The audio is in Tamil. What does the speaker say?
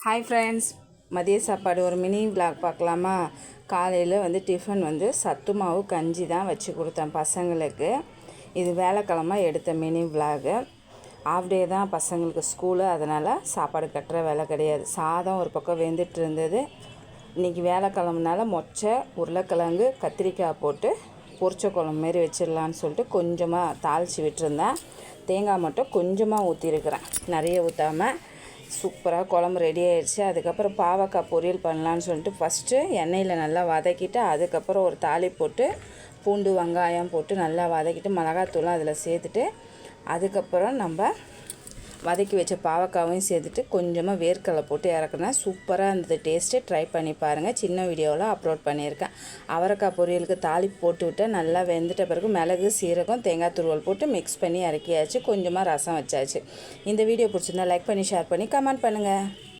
ஹாய் ஃப்ரெண்ட்ஸ், மதிய சாப்பாடு ஒரு மினி விளாக் பார்க்கலாமா? காலையில் டிஃபன் சத்து மாவு கஞ்சி தான் வச்சு கொடுத்தேன் பசங்களுக்கு. இது வேலைக்கிழமை எடுத்த மினி விளாகு. ஆஃப் டே தான் பசங்களுக்கு ஸ்கூலு, அதனால் சாப்பாடு கட்டுற வேலை கிடையாது. சாதம் ஒரு பக்கம் வெந்துட்டு இருந்தது. இன்றைக்கி வேலைக்கிழமைனால மொச்சை, உருளைக்கிழங்கு, கத்திரிக்காய் போட்டு பொரிச்ச குழம்பு மாரி வச்சிடலான்னு சொல்லிட்டு கொஞ்சமாக தாளித்து விட்டுருந்தேன். தேங்காய் மட்டும் கொஞ்சமாக ஊற்றிருக்கிறேன், நிறைய ஊற்றாமல். சூப்பராக குழம்பு ரெடி ஆகிடுச்சு. அதுக்கப்புறம் பாவக்காய் பொரியல் பண்ணலான்னு சொல்லிட்டு ஃபஸ்ட்டு எண்ணெயில் நல்லா வதக்கிட்டு, அதுக்கப்புறம் ஒரு தாளிப்பு போட்டு பூண்டு வெங்காயம் போட்டு நல்லா வதக்கிட்டு மிளகாத்தூளும் அதில் சேர்த்துட்டு, அதுக்கப்புறம் நம்ம வதக்கி வச்ச பாவக்காயும் சேர்த்துட்டு கொஞ்சமாக வேர்க்கடலை போட்டு இறக்குனேன். சூப்பராக இருந்தது டேஸ்ட்டு. ட்ரை பண்ணி பாருங்கள். சின்ன வீடியோவில் அப்லோட் பண்ணியிருக்கேன். அவரைக்காய் பொரியலுக்கு தாளிப்பு போட்டு விட்டேன். நல்லா வெந்துட்ட பிறகு மிளகு, சீரகம், தேங்காய் துருவல் போட்டு மிக்ஸ் பண்ணி இறக்கியாச்சு. கொஞ்சமாக ரசம் வச்சாச்சு. இந்த வீடியோ பிடிச்சிருந்தா லைக் பண்ணி, ஷேர் பண்ணி, கமெண்ட் பண்ணுங்கள்.